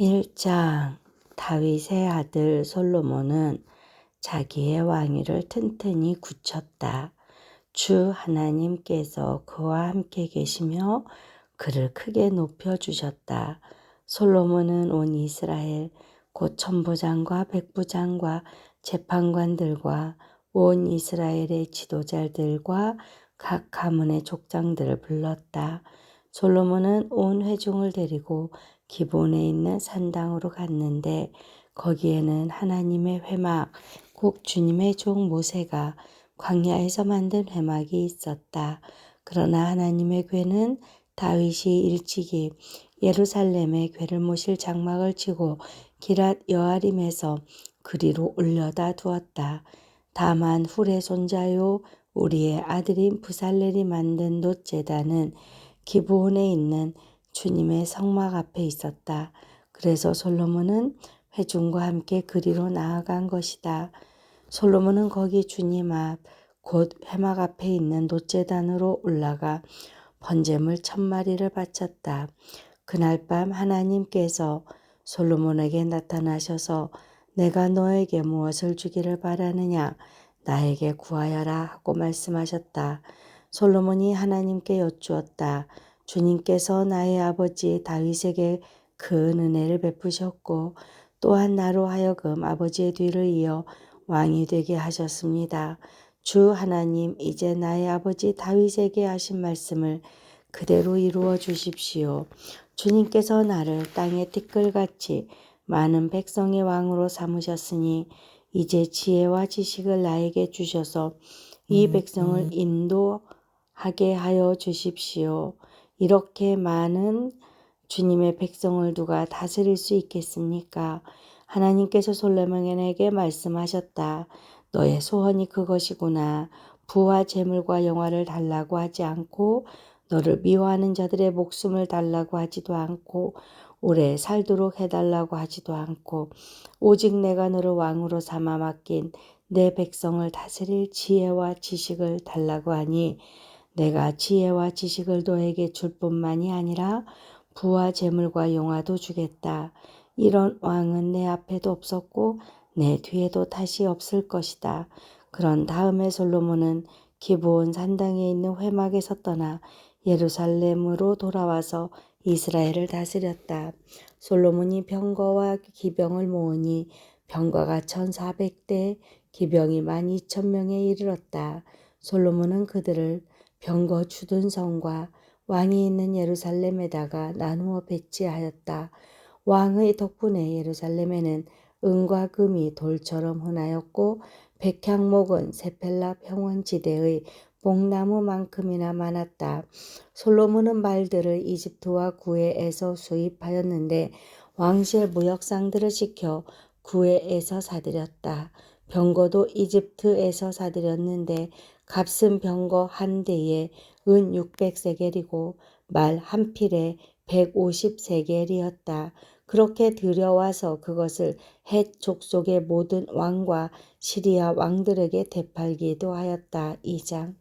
1장 다윗의 아들 솔로몬은 자기의 왕위를 튼튼히 굳혔다. 주 하나님께서 그와 함께 계시며 그를 크게 높여주셨다. 솔로몬은 온 이스라엘 곧 천부장과 백부장과 재판관들과 온 이스라엘의 지도자들과 각 가문의 족장들을 불렀다. 솔로몬은 온 회중을 데리고 기브온에 있는 산당으로 갔는데 거기에는 하나님의 회막, 곧 주님의 종 모세가 광야에서 만든 회막이 있었다. 그러나 하나님의 궤는 다윗이 일찍이 예루살렘에 궤를 모실 장막을 치고 기랏 여아림에서 그리로 올려다 두었다. 다만 훌의 손자요 우리의 아들인 부살렐이 만든 놋제단은 기브온에 있는 주님의 성막 앞에 있었다. 그래서 솔로몬은 회중과 함께 그리로 나아간 것이다. 솔로몬은 거기 주님 앞 곧 회막 앞에 있는 놋제단으로 올라가 번제물 1000마리를 바쳤다. 그날 밤 하나님께서 솔로몬에게 나타나셔서 내가 너에게 무엇을 주기를 바라느냐 나에게 구하여라 하고 말씀하셨다. 솔로몬이 하나님께 여쭈었다. 주님께서 나의 아버지 다윗에게 큰 은혜를 베푸셨고 또한 나로 하여금 아버지의 뒤를 이어 왕이 되게 하셨습니다. 주 하나님 이제 나의 아버지 다윗에게 하신 말씀을 그대로 이루어 주십시오. 주님께서 나를 땅의 티끌같이 많은 백성의 왕으로 삼으셨으니 이제 지혜와 지식을 나에게 주셔서 이 백성을 인도하게 하여 주십시오. 이렇게 많은 주님의 백성을 누가 다스릴 수 있겠습니까? 하나님께서 솔로몬에게 말씀하셨다. 너의 소원이 그것이구나. 부와 재물과 영화를 달라고 하지 않고 너를 미워하는 자들의 목숨을 달라고 하지도 않고 오래 살도록 해달라고 하지도 않고 오직 내가 너를 왕으로 삼아 맡긴 내 백성을 다스릴 지혜와 지식을 달라고 하니 내가 지혜와 지식을 너에게 줄 뿐만이 아니라 부와 재물과 영화도 주겠다. 이런 왕은 내 앞에도 없었고 내 뒤에도 다시 없을 것이다. 그런 다음에 솔로몬은 기브온 산당에 있는 회막에서 떠나 예루살렘으로 돌아와서 이스라엘을 다스렸다. 솔로몬이 병거와 기병을 모으니 병거가 1400대, 기병이 12,000명에 이르렀다. 솔로몬은 그들을 병거 주둔성과 왕이 있는 예루살렘에다가 나누어 배치하였다. 왕의 덕분에 예루살렘에는 은과 금이 돌처럼 흔하였고 백향목은 세펠라 평원지대의 뽕나무만큼이나 많았다. 솔로몬은 말들을 이집트와 구해에서 수입하였는데 왕실 무역상들을 시켜 구해에서 사들였다. 병거도 이집트에서 사들였는데 값은 병거 한 대에 은 600세겔이고 말 한 필에 150세겔이었다. 그렇게 들여와서 그것을 헷 족속의 모든 왕과 시리아 왕들에게 되팔기도 하였다. 2장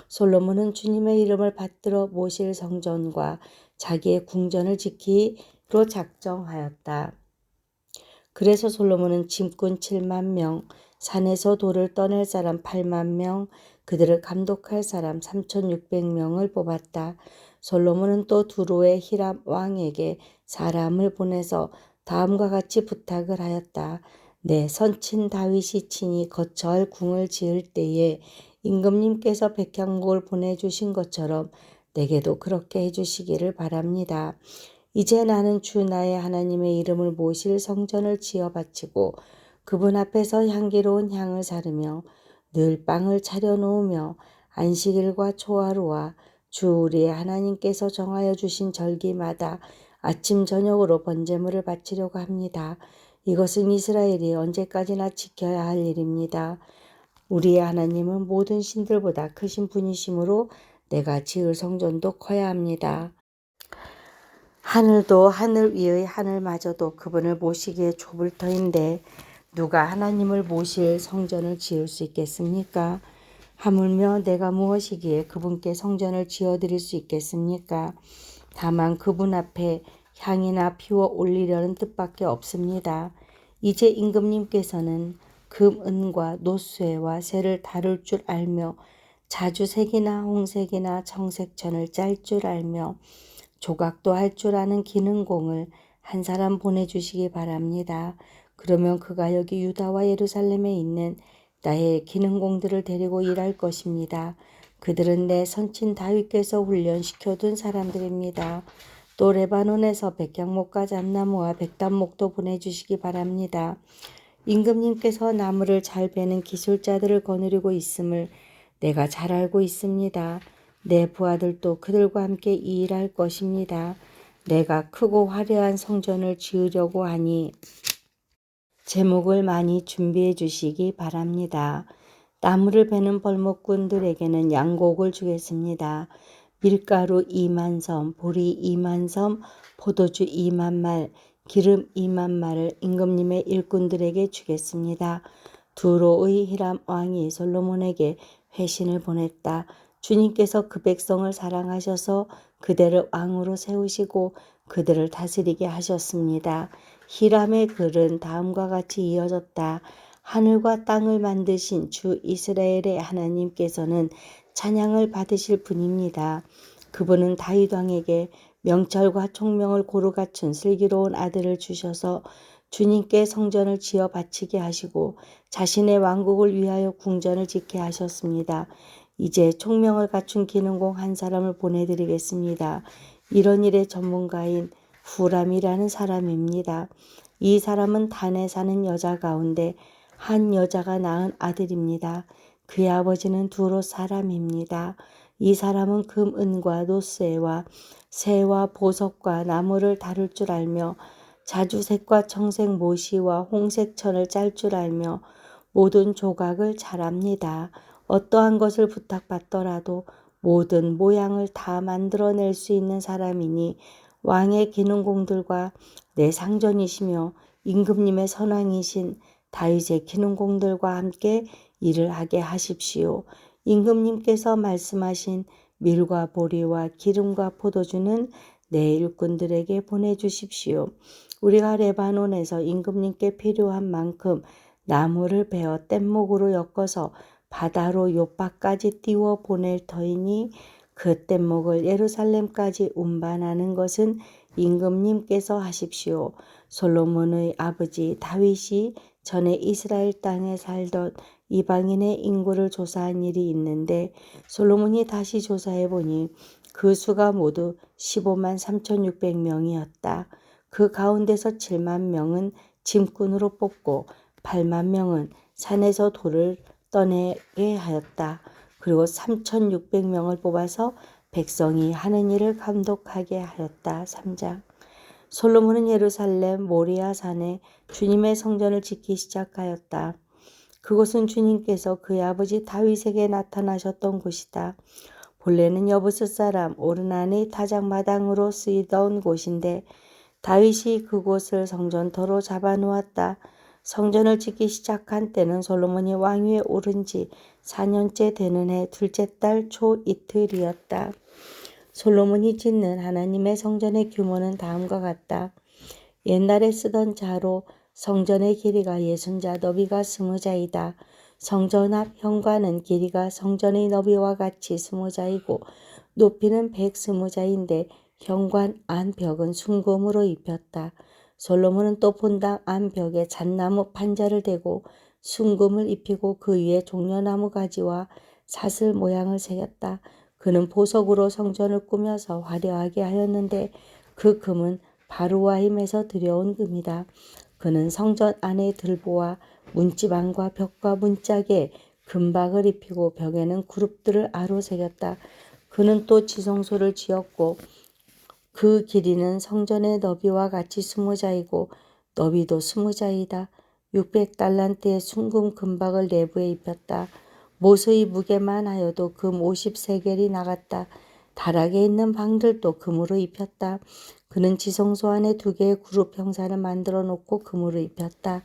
솔로몬은 주님의 이름을 받들어 모실 성전과 자기의 궁전을 지키기로 작정하였다. 그래서 솔로몬은 짐꾼 7만 명, 산에서 돌을 떠낼 사람 8만 명, 그들을 감독할 사람 3,600명을 뽑았다. 솔로몬은 또 두로의 히람 왕에게 사람을 보내서 다음과 같이 부탁을 하였다. 내 선친 다윗이 친히 거처할 궁을 지을 때에 임금님께서 백향목을 보내주신 것처럼 내게도 그렇게 해주시기를 바랍니다. 이제 나는 주 나의 하나님의 이름을 모실 성전을 지어 바치고 그분 앞에서 향기로운 향을 사르며 늘 빵을 차려 놓으며 안식일과 초하루와 주 우리의 하나님께서 정하여 주신 절기마다 아침 저녁으로 번제물을 바치려고 합니다. 이것은 이스라엘이 언제까지나 지켜야 할 일입니다. 우리의 하나님은 모든 신들보다 크신 분이시므로 내가 지을 성전도 커야 합니다. 하늘도 하늘 위의 하늘마저도 그분을 모시기에 좁을 터인데 누가 하나님을 모실 성전을 지을 수 있겠습니까? 하물며 내가 무엇이기에 그분께 성전을 지어드릴 수 있겠습니까? 다만 그분 앞에 향이나 피워 올리려는 뜻밖에 없습니다. 이제 임금님께서는 금, 은과 노쇠와 쇠를 다룰 줄 알며 자주색이나 홍색이나 청색천을 짤 줄 알며 조각도 할 줄 아는 기능공을 한 사람 보내주시기 바랍니다. 그러면 그가 여기 유다와 예루살렘에 있는 나의 기능공들을 데리고 일할 것입니다. 그들은 내 선친 다윗께서 훈련시켜둔 사람들입니다. 또 레바논에서 백향목과 잣나무와 백단목도 보내주시기 바랍니다. 임금님께서 나무를 잘 베는 기술자들을 거느리고 있음을 내가 잘 알고 있습니다. 내 부하들도 그들과 함께 일할 것입니다. 내가 크고 화려한 성전을 지으려고 하니 제목을 많이 준비해 주시기 바랍니다. 나무를 베는 벌목꾼들에게는 양곡을 주겠습니다. 밀가루 2만 섬, 보리 2만 섬, 포도주 2만 말, 기름 2만 말을 임금님의 일꾼들에게 주겠습니다. 두로의 히람 왕이 솔로몬에게 회신을 보냈다. 주님께서 그 백성을 사랑하셔서 그들을 왕으로 세우시고 그들을 다스리게 하셨습니다. 히람의 글은 다음과 같이 이어졌다. 하늘과 땅을 만드신 주 이스라엘의 하나님께서는 찬양을 받으실 분입니다. 그분은 다윗 왕에게 명철과 총명을 고루 갖춘 슬기로운 아들을 주셔서 주님께 성전을 지어 바치게 하시고 자신의 왕국을 위하여 궁전을 짓게 하셨습니다. 이제 총명을 갖춘 기능공 한 사람을 보내드리겠습니다. 이런 일의 전문가인 후람이라는 사람입니다. 이 사람은 단에 사는 여자 가운데 한 여자가 낳은 아들입니다. 그의 아버지는 두로 사람입니다. 이 사람은 금, 은과 노쇠와 새와 보석과 나무를 다룰 줄 알며 자주색과 청색 모시와 홍색 천을 짤 줄 알며 모든 조각을 잘합니다. 어떠한 것을 부탁받더라도 모든 모양을 다 만들어낼 수 있는 사람이니 왕의 기능공들과 내 상전이시며 임금님의 선왕이신 다윗의 기능공들과 함께 일을 하게 하십시오. 임금님께서 말씀하신 밀과 보리와 기름과 포도주는 내 일꾼들에게 보내주십시오. 우리가 레바논에서 임금님께 필요한 만큼 나무를 베어 뗏목으로 엮어서 바다로 요바까지 띄워 보낼 터이니 그 뗏목을 예루살렘까지 운반하는 것은 임금님께서 하십시오. 솔로몬의 아버지 다윗이 전에 이스라엘 땅에 살던 이방인의 인구를 조사한 일이 있는데 솔로몬이 다시 조사해 보니 그 수가 모두 15만 3,600명이었다. 그 가운데서 7만 명은 짐꾼으로 뽑고 8만 명은 산에서 돌을 떠내게 하였다. 그리고 3,600명을 뽑아서 백성이 하는 일을 감독하게 하였다. 3장. 솔로몬은 예루살렘 모리아 산에 주님의 성전을 짓기 시작하였다. 그곳은 주님께서 그의 아버지 다윗에게 나타나셨던 곳이다. 본래는 여부스 사람 오르난의 타작마당으로 쓰이던 곳인데 다윗이 그곳을 성전터로 잡아놓았다. 성전을 짓기 시작한 때는 솔로몬이 왕위에 오른 지 4년째 되는 해 둘째 달 초 이틀이었다. 솔로몬이 짓는 하나님의 성전의 규모는 다음과 같다. 옛날에 쓰던 자로 성전의 길이가 60자, 너비가 20자이다. 성전 앞 현관은 길이가 성전의 너비와 같이 20자이고 높이는 120자인데 현관 안 벽은 순금으로 입혔다. 솔로몬은 또 본당 안 벽에 잣나무 판자를 대고 순금을 입히고 그 위에 종려나무 가지와 사슬 모양을 새겼다. 그는 보석으로 성전을 꾸며서 화려하게 하였는데 그 금은 바루와임에서 들여온 금이다. 그는 성전 안의 들보와 문지방과 벽과 문짝에 금박을 입히고 벽에는 그룹들을 아로 새겼다. 그는 또 지성소를 지었고 그 길이는 성전의 너비와 같이 20자이고 너비도 20자이다. 600달란트의 순금 금박을 내부에 입혔다. 못의 무게만 하여도 금 50세겔이 나갔다. 다락에 있는 방들도 금으로 입혔다. 그는 지성소 안에 2개의 그룹 형상을 만들어 놓고 금으로 입혔다.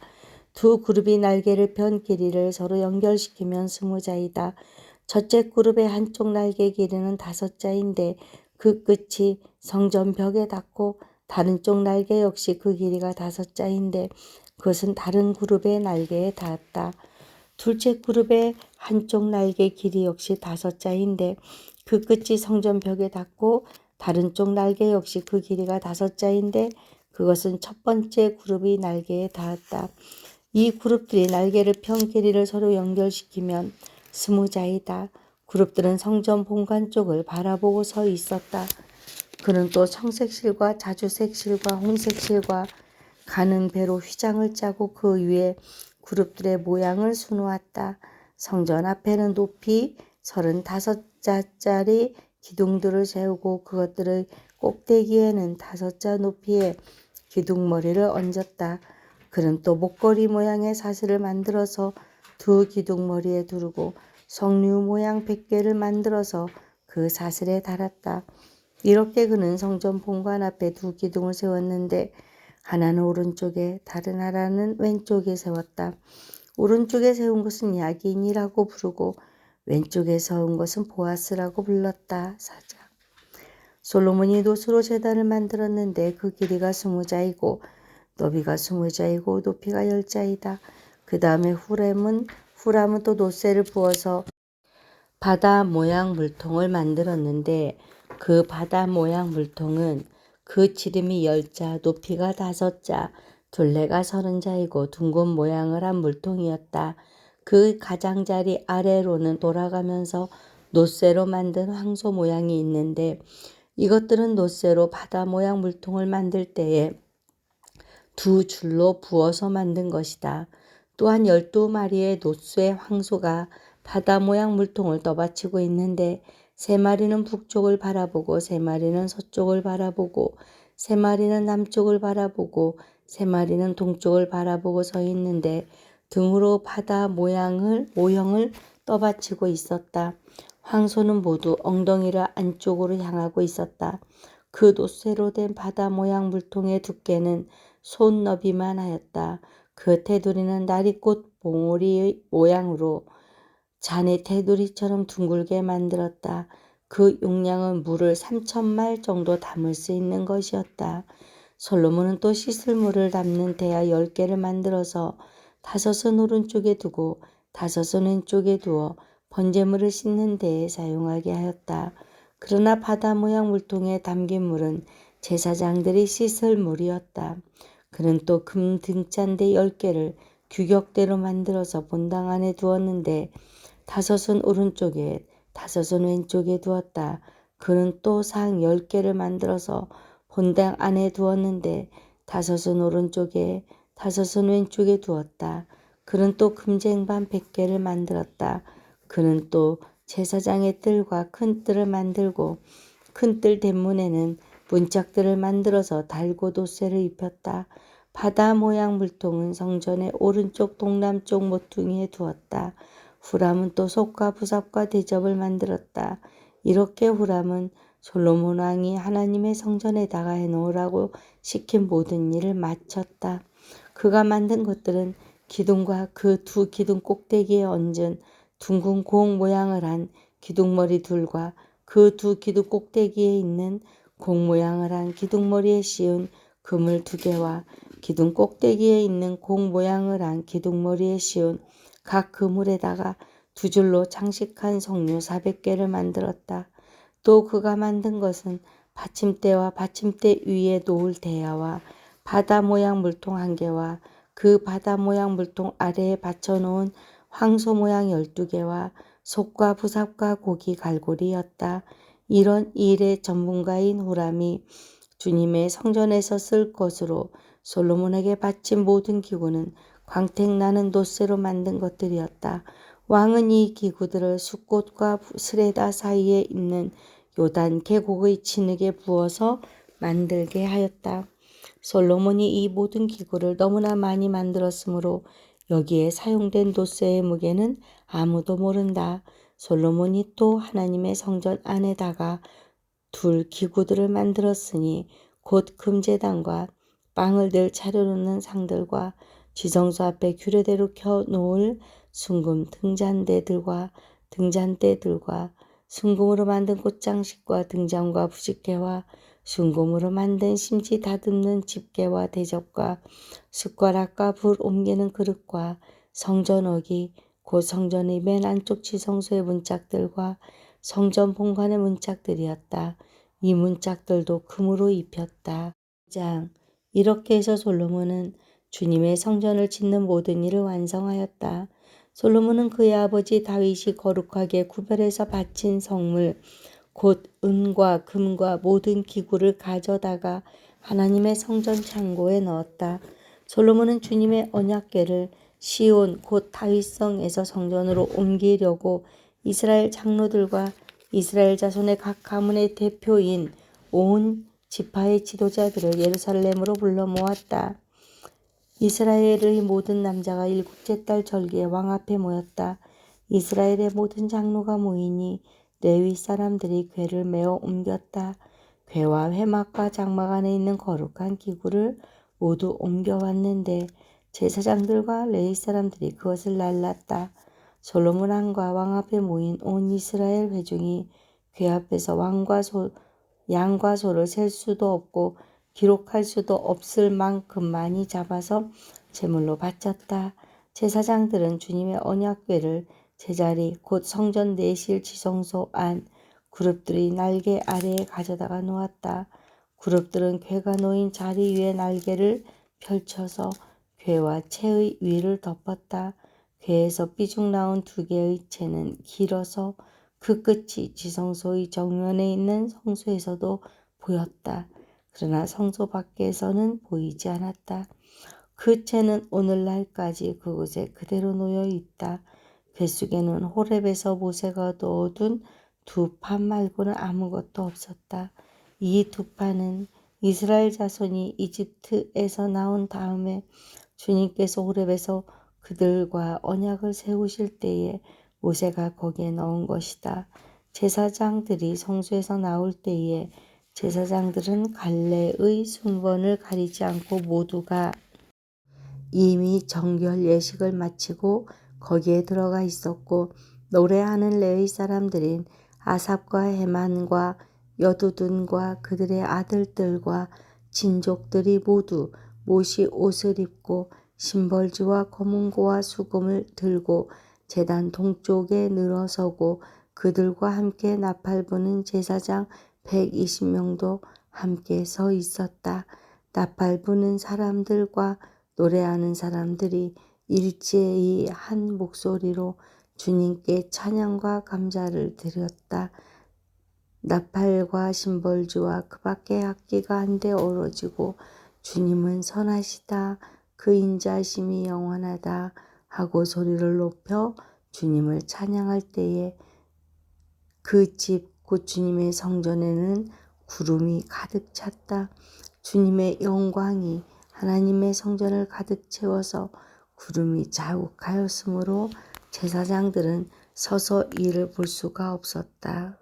2 그룹이 날개를 편 길이를 서로 연결시키면 20자이다. 첫째 그룹의 한쪽 날개 길이는 5자인데 그 끝이 성전 벽에 닿고 다른 쪽 날개 역시 그 길이가 5자인데 그것은 다른 그룹의 날개에 닿았다. 둘째 그룹의 한쪽 날개 길이 역시 5자인데 그 끝이 성전 벽에 닿고 다른 쪽 날개 역시 그 길이가 5자인데 그것은 첫 번째 그룹의 날개에 닿았다. 이 그룹들이 날개를 편 길이를 서로 연결시키면 20자이다. 그룹들은 성전 본관 쪽을 바라보고 서 있었다. 그는 또 청색실과 자주색실과 홍색실과 가는 배로 휘장을 짜고 그 위에 그룹들의 모양을 수놓았다. 성전 앞에는 높이 35자짜리 기둥들을 세우고 그것들의 꼭대기에는 5자 높이의 기둥머리를 얹었다. 그는 또 목걸이 모양의 사슬을 만들어서 두 기둥머리에 두르고 석류 모양 100개를 만들어서 그 사슬에 달았다. 이렇게 그는 성전 본관 앞에 두 기둥을 세웠는데 하나는 오른쪽에 다른 하나는 왼쪽에 세웠다. 오른쪽에 세운 것은 야긴이라고 부르고 왼쪽에 세운 것은 보아스라고 불렀다. 4장. 솔로몬이 노스로 제단을 만들었는데 그 길이가 20자이고 너비가 20자이고 높이가 10자이다. 그 다음에 후람은 또 노쇠를 부어서 바다 모양 물통을 만들었는데 그 바다 모양 물통은 그 지름이 10자, 높이가 5자, 둘레가 30자이고 둥근 모양을 한 물통이었다. 그 가장자리 아래로는 돌아가면서 노쇠로 만든 황소 모양이 있는데 이것들은 노쇠로 바다 모양 물통을 만들 때에 두 줄로 부어서 만든 것이다. 또한 12마리의 노쇠 황소가 바다 모양 물통을 떠받치고 있는데 3마리는 북쪽을 바라보고 3마리는 서쪽을 바라보고 3마리는 남쪽을 바라보고 3마리는 동쪽을 바라보고 서 있는데 등으로 바다 모형을 떠받치고 있었다. 황소는 모두 엉덩이를 안쪽으로 향하고 있었다. 그 노쇠로 된 바다 모양 물통의 두께는 손 너비만 하였다. 그 테두리는 나리꽃 봉오리 모양으로 잔의 테두리처럼 둥글게 만들었다. 그 용량은 물을 3,000말 정도 담을 수 있는 것이었다. 솔로몬은 또 씻을 물을 담는 대야 10개를 만들어서 5은 오른쪽에 두고 5은 왼쪽에 두어 번제물을 씻는 데에 사용하게 하였다. 그러나 바다 모양 물통에 담긴 물은 제사장들이 씻을 물이었다. 그는 또 금 등잔대 10개를 규격대로 만들어서 본당 안에 두었는데 5은 오른쪽에 5은 왼쪽에 두었다. 그는 또 상 10개를 만들어서 본당 안에 두었는데 5은 오른쪽에 5은 왼쪽에 두었다. 그는 또 금쟁반 100개를 만들었다. 그는 또 제사장의 뜰과 큰 뜰을 만들고 큰 뜰 뒷문에는 문짝들을 만들어서 달고 돛쇠를 입혔다. 바다 모양 물통은 성전의 오른쪽 동남쪽 모퉁이에 두었다. 후람은 또 솥과 부삽과 대접을 만들었다. 이렇게 후람은 솔로몬 왕이 하나님의 성전에다가 해놓으라고 시킨 모든 일을 마쳤다. 그가 만든 것들은 기둥과 그 두 기둥 꼭대기에 얹은 둥근 공 모양을 한 기둥머리 둘과 그 두 기둥 꼭대기에 있는 공 모양을 한 기둥머리에 씌운 그물 2개와 기둥 꼭대기에 있는 공 모양을 한 기둥머리에 씌운 각 그물에다가 2줄로 장식한 석류 400개를 만들었다. 또 그가 만든 것은 받침대와 받침대 위에 놓을 대야와 바다 모양 물통 1개와 그 바다 모양 물통 아래에 받쳐놓은 황소 모양 12개와 솥과 부삽과 고기 갈고리였다. 이런 일의 전문가인 후람이 주님의 성전에서 쓸 것으로 솔로몬에게 바친 모든 기구는 광택나는 돛쇠로 만든 것들이었다. 왕은 이 기구들을 숫꽃과 스레다 사이에 있는 요단 계곡의 진흙에 부어서 만들게 하였다. 솔로몬이 이 모든 기구를 너무나 많이 만들었으므로 여기에 사용된 돛쇠의 무게는 아무도 모른다. 솔로몬이 또 하나님의 성전 안에다가 둘 기구들을 만들었으니 곧 금제단과 빵을 늘 차려놓는 상들과 지성소 앞에 규례대로 켜놓을 순금 등잔대들과 순금으로 만든 꽃장식과 등잔과 부식개와 순금으로 만든 심지 다듬는 집게와 대접과 숟가락과 불 옮기는 그릇과 성전어기 곧 성전의 맨 안쪽 지성소의 문짝들과 성전 본관의 문짝들이었다. 이 문짝들도 금으로 입혔다. 이렇게 해서 솔로몬은 주님의 성전을 짓는 모든 일을 완성하였다. 솔로몬은 그의 아버지 다윗이 거룩하게 구별해서 바친 성물 곧 은과 금과 모든 기구를 가져다가 하나님의 성전 창고에 넣었다. 솔로몬은 주님의 언약궤를 시온 곧 다윗성에서 성전으로 옮기려고 이스라엘 장로들과 이스라엘 자손의 각 가문의 대표인 온 지파의 지도자들을 예루살렘으로 불러 모았다. 이스라엘의 모든 남자가 일곱째 달 절기에 왕 앞에 모였다. 이스라엘의 모든 장로가 모이니 레위 사람들이 궤를 메어 옮겼다. 궤와 회막과 장막 안에 있는 거룩한 기구를 모두 옮겨왔는데 제사장들과 레위 사람들이 그것을 날랐다. 솔로몬 왕과 왕 앞에 모인 온 이스라엘 회중이 궤 앞에서 양과 소를 셀 수도 없고 기록할 수도 없을 만큼 많이 잡아서 제물로 바쳤다. 제사장들은 주님의 언약궤를 제자리 곧 성전 내실 지성소 안 그룹들이 날개 아래에 가져다가 놓았다. 그룹들은 궤가 놓인 자리 위에 날개를 펼쳐서 궤와 채의 위를 덮었다. 궤에서 삐죽 나온 두 개의 채는 길어서 그 끝이 지성소의 정면에 있는 성소에서도 보였다. 그러나 성소 밖에서는 보이지 않았다. 그 채는 오늘날까지 그곳에 그대로 놓여 있다. 뱃속에는 호렙에서 모세가 넣어둔 두 판 말고는 아무것도 없었다. 이 두 판은 이스라엘 자손이 이집트에서 나온 다음에 주님께서 호렙에서 그들과 언약을 세우실 때에 모세가 거기에 넣은 것이다. 제사장들이 성소에서 나올 때에 제사장들은 갈래의 순번을 가리지 않고 모두가 이미 정결 예식을 마치고 거기에 들어가 있었고 노래하는 레위 사람들인 아삽과 헤만과 여두둔과 그들의 아들들과 친족들이 모두 못이 옷을 입고 심벌주와 거문고와 수금을 들고 제단 동쪽에 늘어서고 그들과 함께 나팔 부는 제사장 120명도 함께 서 있었다. 나팔 부는 사람들과 노래하는 사람들이 일제히 한 목소리로 주님께 찬양과 감사를 드렸다. 나팔과 심벌주와 그 밖의 악기가 한데 어우러지고 주님은 선하시다. 그 인자심이 영원하다 하고 소리를 높여 주님을 찬양할 때에 그 집 곧 주님의 성전에는 구름이 가득 찼다. 주님의 영광이 하나님의 성전을 가득 채워서 구름이 자욱하였으므로 제사장들은 서서 이를 볼 수가 없었다.